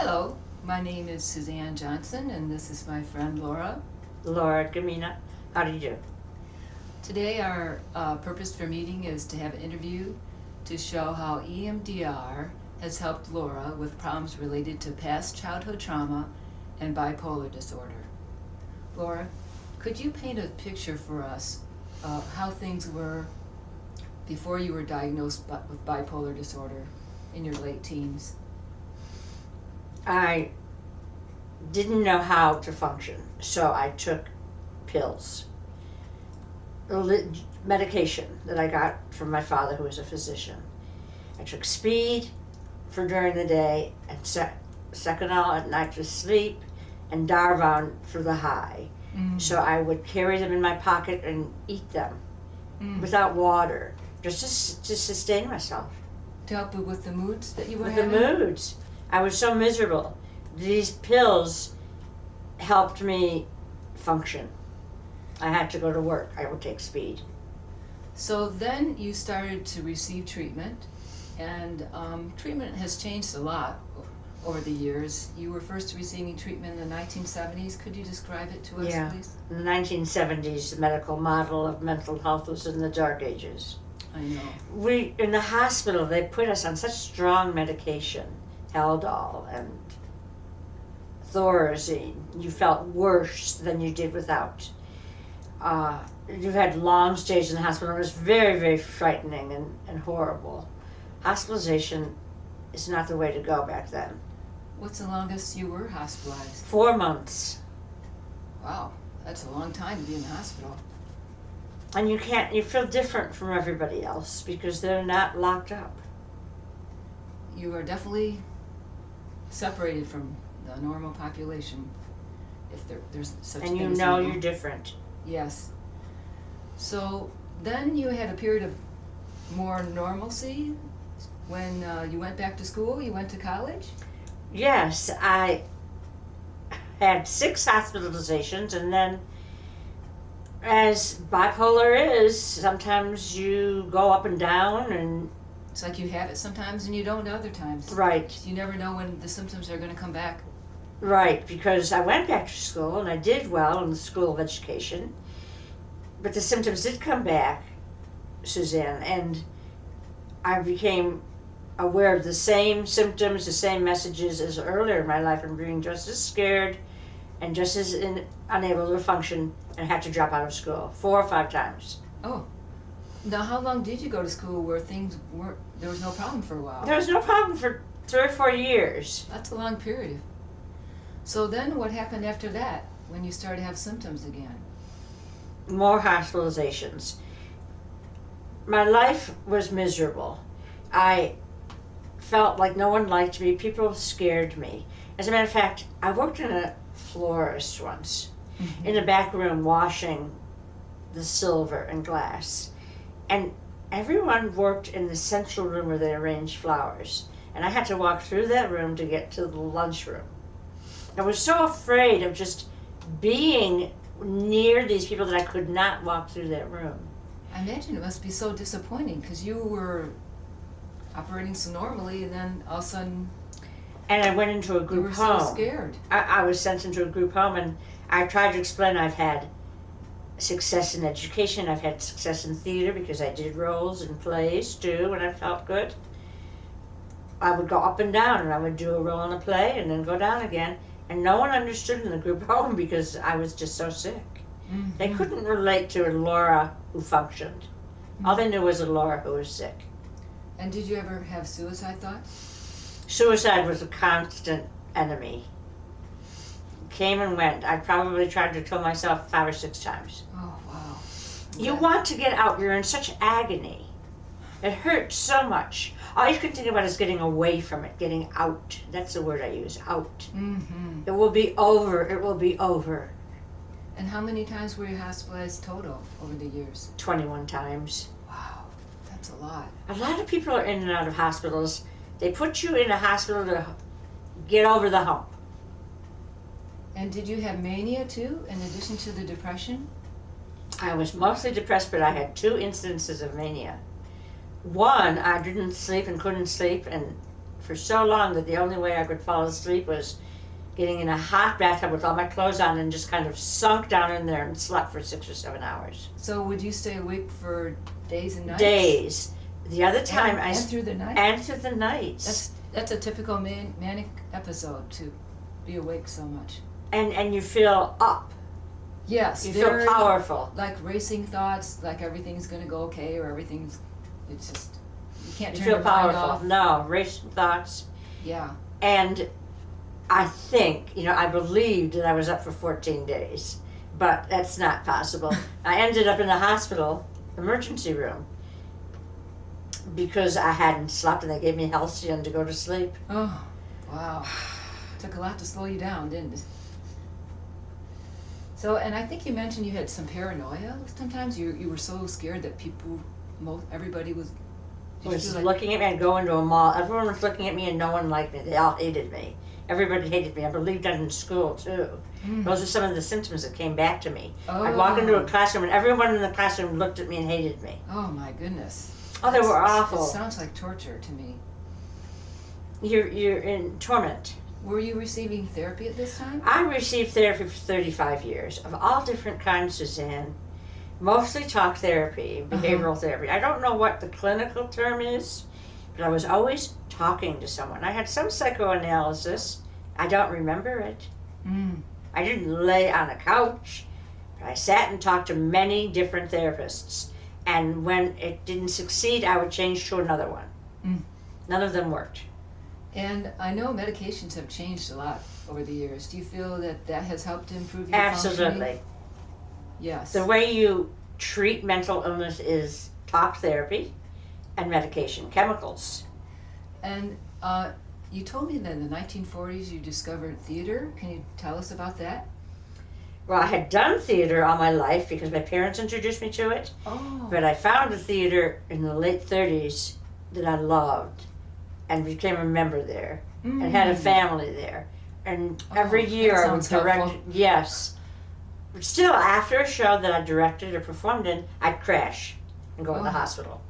Hello, my name is Suzanne Johnson and this is my friend Laura. Laura, Gumina, how do you do? Today our purpose for meeting is to have an interview to show how EMDR has helped Laura with problems related to past childhood trauma and bipolar disorder. Laura, could you paint a picture for us of how things were before you were diagnosed with bipolar disorder in your late teens? I didn't know how to function, so I took pills, medication that I got from my father, who was a physician. I took speed for during the day and Seconal at night for sleep and Darvon for the high. So I would carry them in my pocket and eat them without water, just to sustain myself. To help you with the moods that you were With having? the moods. I was so miserable. These pills helped me function. I had to go to work. I would take speed. So then you started to receive treatment, and treatment has changed a lot over the years. You were first receiving treatment in the 1970s. Could you describe it to us, please? In the 1970s, the medical model of mental health was in the dark ages. I know. In the hospital, they put us on such strong medication, Haldol and Thorazine. You felt worse than you did without. You had long stays in the hospital. It was very, very frightening and horrible. Hospitalization is not the way to go back then. What's the longest you were hospitalized? 4 months. Wow, that's a long time to be in the hospital. And you feel different from everybody else because they're not locked up. You are definitely separated from the normal population, if there's such a thing. And you know you're different. Yes. So then you had a period of more normalcy when you went back to school, you went to college? Yes, I had 6 hospitalizations, and then as bipolar is, sometimes you go up and down, and It's like you have it sometimes and you don't other times. right, You never know when the symptoms are going to come back. right, because I went back to school and I did well in the School of Education, but the symptoms did come back, Suzanne, and I became aware of the same symptoms, the same messages as earlier in my life, and being just as scared and just as unable to function, and had to drop out of school 4 or 5 times. Oh. Now, how long did you go to school where there was no problem for a while? There was no problem for 3 or 4 years. That's a long period. So then what happened after that, when you started to have symptoms again? More hospitalizations. My life was miserable. I felt like no one liked me. People scared me. As a matter of fact, I worked in a florist once, in the back room washing the silver and glass. And everyone worked in the central room where they arranged flowers. And I had to walk through that room to get to the lunchroom. I was so afraid of just being near these people that I could not walk through that room. I imagine it must be so disappointing because you were operating so normally and then all of a sudden And I went into a you group were home. so scared. I was sent into a group home, and I tried to explain I've had success in education, I've had success in theater because I did roles in plays too, and I felt good. I would go up and down, and I would do a role in a play and then go down again, and no one understood in the group home because I was just so sick. Mm-hmm. They couldn't relate to a Laura who functioned. All they knew was a Laura who was sick. And did you ever have suicide thoughts? Suicide was a constant enemy. Came and went. I probably tried to kill myself 5 or 6 times. Oh, wow. You Yeah. want to get out. You're in such agony. It hurts so much. All you can think about is getting away from it, getting out. That's the word I use, out. Mm-hmm. It will be over. It will be over. And how many times were you hospitalized total over the years? 21 times. Wow, that's a lot. A lot of people are in and out of hospitals. They put you in a hospital to get over the hump. And did you have mania too, in addition to the depression? I was mostly depressed, but I had 2 instances of mania. One, I didn't sleep and couldn't sleep, and for so long that the only way I could fall asleep was getting in a hot bathtub with all my clothes on and just kind of sunk down in there and slept for 6 or 7 hours. So would you stay awake for days and nights? Days. The other time and through the night? And through the nights. That's a typical manic episode, to be awake so much. And you feel up. Yes. You feel powerful. Like racing thoughts, like everything's going to go okay, or it's just, you can't You turn feel your mind powerful. off. No, racing thoughts. Yeah. And I think, I believed that I was up for 14 days, but that's not possible. I ended up in the hospital emergency room because I hadn't slept and they gave me Halcyon to go to sleep. Oh, wow. Took a lot to slow you down, didn't it? So, and I think you mentioned you had some paranoia sometimes. You were so scared that everybody was... looking at me. I'd go into a mall. Everyone was looking at me and no one liked me. They all hated me. Everybody hated me. I believed that in school too. Those are some of the symptoms that came back to me. Oh. I'd walk into a classroom and everyone in the classroom looked at me and hated me. Oh my goodness. Oh, they were awful. It sounds like torture to me. You're in torment. Were you receiving therapy at this time? I received therapy for 35 years of all different kinds, Suzanne. Mostly talk therapy, behavioral therapy. I don't know what the clinical term is, but I was always talking to someone. I had some psychoanalysis. I don't remember it. I didn't lay on a couch, but I sat and talked to many different therapists. And when it didn't succeed, I would change to another one. None of them worked. And I know medications have changed a lot over the years. Do you feel that has helped improve your Absolutely. functioning? Yes. The way you treat mental illness is talk therapy and medication, chemicals. And you told me that in the 1940s you discovered theater. Can you tell us about that? Well, I had done theater all my life because my parents introduced me to it. Oh. But I found a theater in the late 30s that I loved and became a member there and had a family there. And every year I would direct. Helpful. Yes. But still, after a show that I directed or performed in, I'd crash and go to the hospital.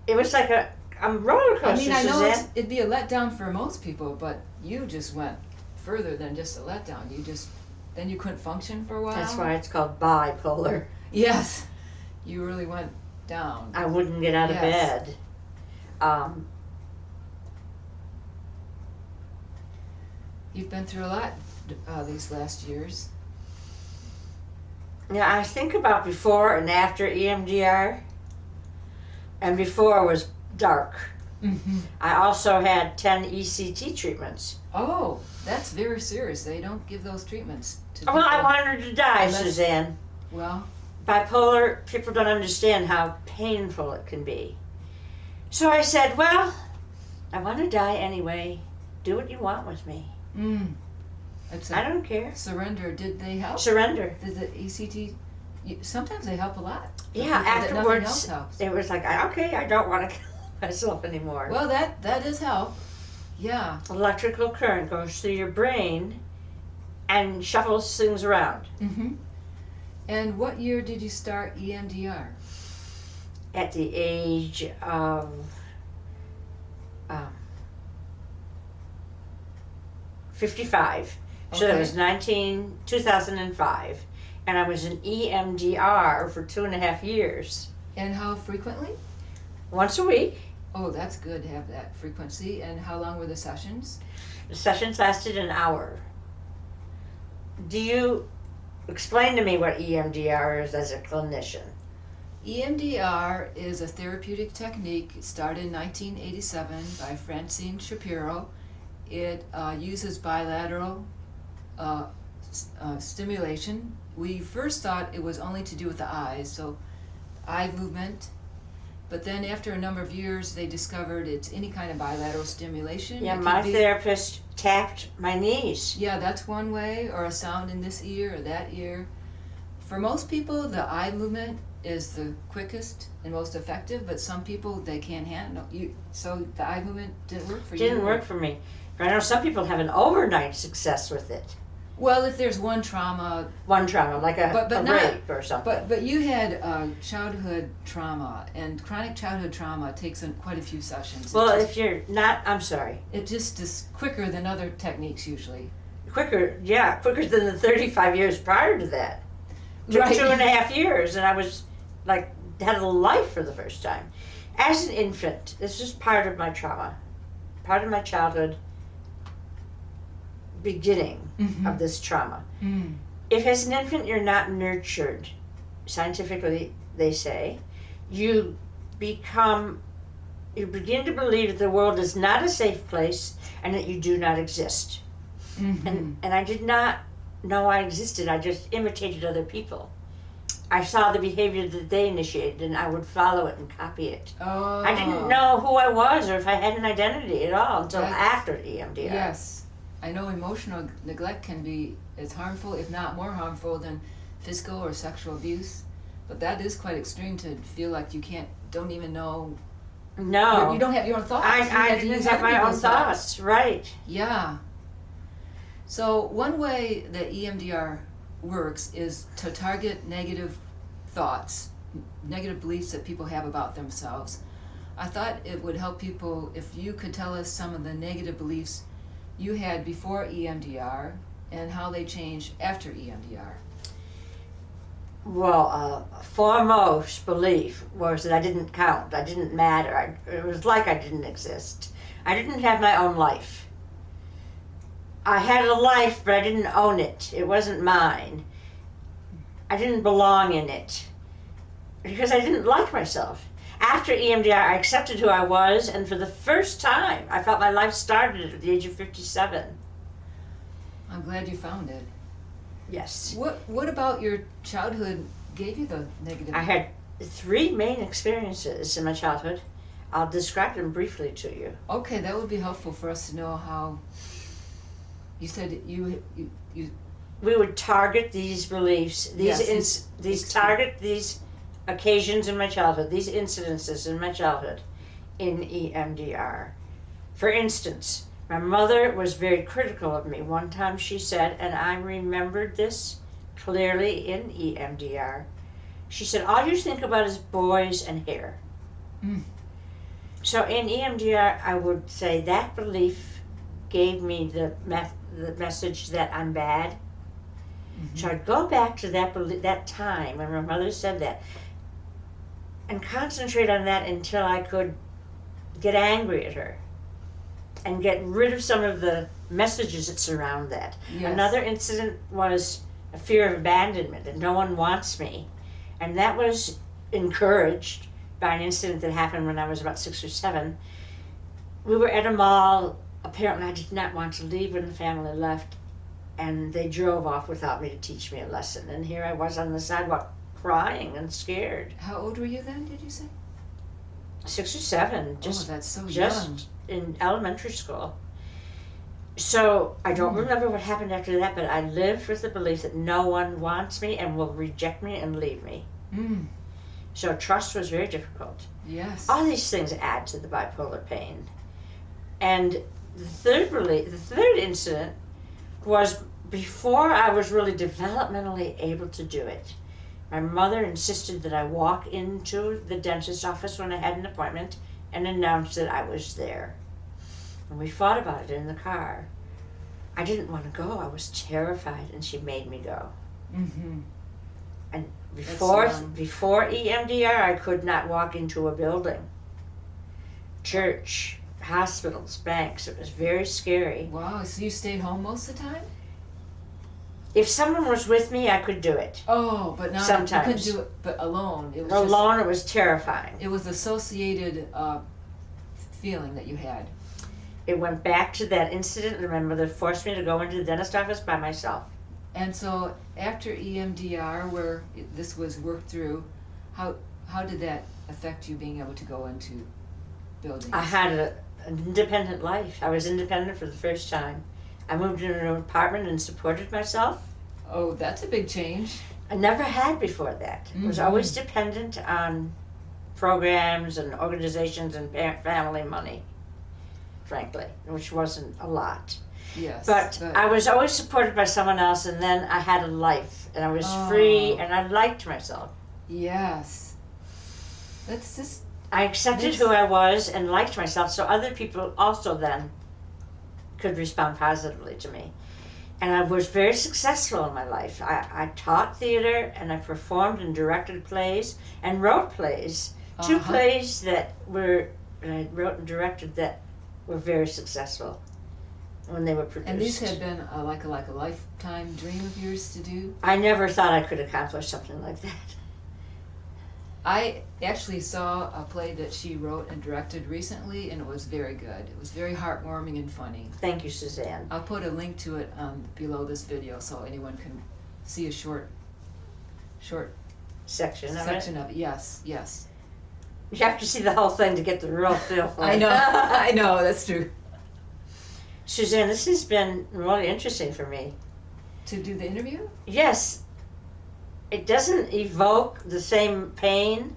It was like a roller coaster, I know Suzanne. it'd be a letdown for most people, but you just went further than just a letdown. Then you couldn't function for a while. That's why it's called bipolar. Yes, you really went down. I wouldn't get out of bed. You've been through a lot these last years. Yeah, I think about before and after EMDR, and before was dark. I also had 10 ECT treatments. Oh, that's very serious. They don't give those treatments to Well, people. I wanted to die, Suzanne. Well, Bipolar, people don't understand how painful it can be. So I said, well, I want to die anyway. Do what you want with me. I don't care. Surrender. Did they help? Surrender. Did the ECT? Sometimes they help a lot. Yeah, Nothing else afterwards, helps. it was like, okay, I don't want to kill myself anymore. Well, that does help. Yeah. Electrical current goes through your brain and shuffles things around. And what year did you start EMDR? At the age of 55. So that was 2005. And I was in EMDR for 2.5 years. And how frequently? Once a week. Oh, that's good to have that frequency. And how long were the sessions? The sessions lasted an hour. Do you explain to me what EMDR is as a clinician? EMDR is a therapeutic technique. It started in 1987 by Francine Shapiro. It uses bilateral stimulation. We first thought it was only to do with the eyes, so eye movement. But then after a number of years, they discovered it's any kind of bilateral stimulation. Yeah, my therapist tapped my knees. Yeah, that's one way, or a sound in this ear or that ear. For most people, the eye movement is the quickest and most effective, but some people, they can't handle you. So the eye movement didn't work for you? Didn't work for me. But I know some people have an overnight success with it. Well, if there's one trauma, One trauma, like a but not, rape or something. but you had childhood trauma, and chronic childhood trauma takes quite a few sessions. Well, if you're not, I'm sorry. It just is quicker than other techniques usually. Quicker than the 35 years prior to that. Took Right. 2.5 years, and I was like, had a life for the first time. As an infant, this was part of my trauma, part of my childhood beginning of this trauma. Mm. If as an infant you're not nurtured, scientifically they say, you begin to believe that the world is not a safe place and that you do not exist. Mm-hmm. And I did not know I existed. I just imitated other people. I saw the behavior that they initiated and I would follow it and copy it. Oh. I didn't know who I was or if I had an identity at all until after EMDR. Yes. I know emotional neglect can be as harmful, if not more harmful, than physical or sexual abuse. But that is quite extreme to feel like you don't even know. No. You don't have your own thoughts. I didn't have my own thoughts. Right. Yeah. So one way that EMDR works is to target negative thoughts, negative beliefs that people have about themselves. I thought it would help people if you could tell us some of the negative beliefs you had before EMDR and how they changed after EMDR. Well, foremost belief was that I didn't count. I didn't matter. It was like I didn't exist. I didn't have my own life. I had a life, but I didn't own it. It wasn't mine. I didn't belong in it because I didn't like myself. After EMDR, I accepted who I was, and for the first time, I felt my life started at the age of 57. I'm glad you found it. Yes. What about your childhood gave you the negative? I had 3 main experiences in my childhood. I'll describe them briefly to you. Okay, that would be helpful for us to know how. You said you We would target these beliefs, target these occasions in my childhood, these incidences in my childhood in EMDR. For instance, my mother was very critical of me. One time she said, and I remembered this clearly in EMDR, she said, all you think about is boys and hair. Mm. So in EMDR, I would say that belief gave me the message that I'm bad. Mm-hmm. So I'd go back to that time when my mother said that and concentrate on that until I could get angry at her and get rid of some of the messages that surround that. Yes. Another incident was a fear of abandonment, that no one wants me. And that was encouraged by an incident that happened when I was about 6 or 7. We were at a mall. Apparently I did not want to leave when the family left, and they drove off without me to teach me a lesson. And here I was on the sidewalk crying and scared. How old were you then, did you say? 6 or 7, that's so young. just in elementary school. So I don't remember what happened after that, but I lived with the belief that no one wants me and will reject me and leave me. Mm. So trust was very difficult. Yes. All these things add to the bipolar pain. And the third incident was before I was really developmentally able to do it. My mother insisted that I walk into the dentist's office when I had an appointment and announce that I was there. And we fought about it in the car. I didn't want to go. I was terrified, and she made me go. Mm-hmm. And before EMDR, I could not walk into a building. Church, hospitals, banks. It was very scary. Wow, so you stayed home most of the time? If someone was with me, I could do it. Oh, but not sometimes. You couldn't do it, but alone. It was alone, it was terrifying. It was associated feeling that you had. It went back to that incident, and my mother forced me to go into the dentist office by myself. And so after EMDR, where this was worked through, how did that affect you being able to go into buildings? I had an independent life. I was independent for the first time. I moved into an apartment and supported myself. Oh, that's a big change. I never had before that. I was always dependent on programs and organizations and family money, frankly, which wasn't a lot. Yes. But I was always supported by someone else, and then I had a life, and I was free, and I liked myself. Yes. That's just. I accepted who I was and liked myself, so other people also then could respond positively to me. And I was very successful in my life. I taught theater, and I performed and directed plays and wrote plays. Two plays that I wrote and directed that were very successful when they were produced. And these had been like a lifetime dream of yours to do? I never thought I could accomplish something like that. I actually saw a play that she wrote and directed recently, and it was very good. It was very heartwarming and funny. Thank you, Suzanne. I'll put a link to it below this video so anyone can see a short Section of it. Yes, yes. You have to see the whole thing to get the real feel for it. I know, I know, that's true. Suzanne, this has been really interesting for me. To do the interview? Yes, it doesn't evoke the same pain,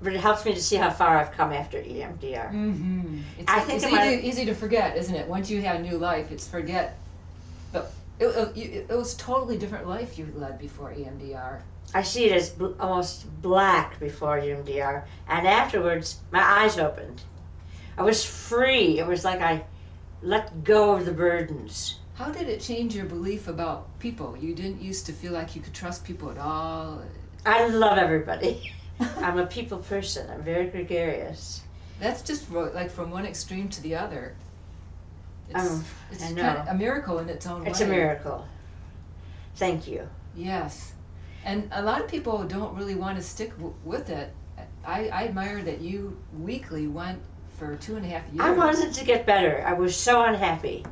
but it helps me to see how far I've come after EMDR. Mm-hmm. It's easy to forget, isn't it? Once you have a new life, it's forget. But it was a totally different life you led before EMDR. I see it as almost black before EMDR, and afterwards, my eyes opened. I was free. It was like I let go of the burdens. How did it change your belief about people? You didn't used to feel like you could trust people at all. I love everybody. I'm a people person. I'm very gregarious. That's just like from one extreme to the other. It's I know. kind of a miracle in its own way. It's a miracle. Thank you. Yes. And a lot of people don't really want to stick with it. I admire that you weekly went for 2.5 years. I wanted to get better. I was so unhappy.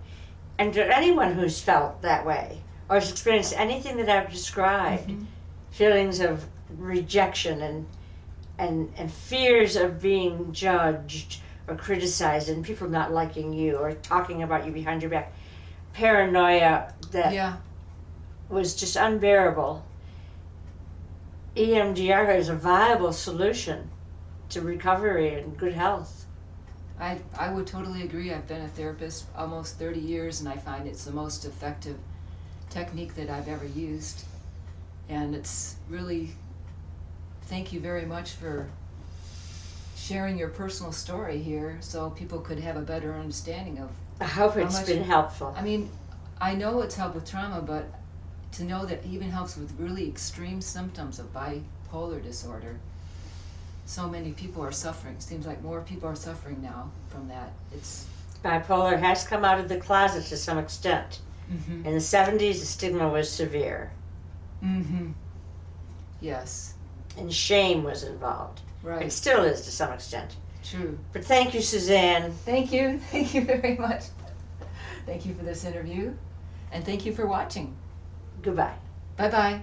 And to anyone who's felt that way or has experienced anything that I've described, feelings of rejection and fears of being judged or criticized and people not liking you or talking about you behind your back, paranoia that was just unbearable. EMDR is a viable solution to recovery and good health. I would totally agree. I've been a therapist almost 30 years, and I find it's the most effective technique that I've ever used. And it's really, thank you very much for sharing your personal story here so people could have a better understanding of I hope it's been helpful. I mean, I know it's helped with trauma, but to know that it even helps with really extreme symptoms of bipolar disorder. So many people are suffering. Seems like more people are suffering now from that. Bipolar has come out of the closet to some extent. In the 70s, the stigma was severe. Yes. And shame was involved. Right. It still is to some extent. True. But thank you, Suzanne. Thank you. Thank you very much. Thank you for this interview. And thank you for watching. Goodbye. Bye-bye.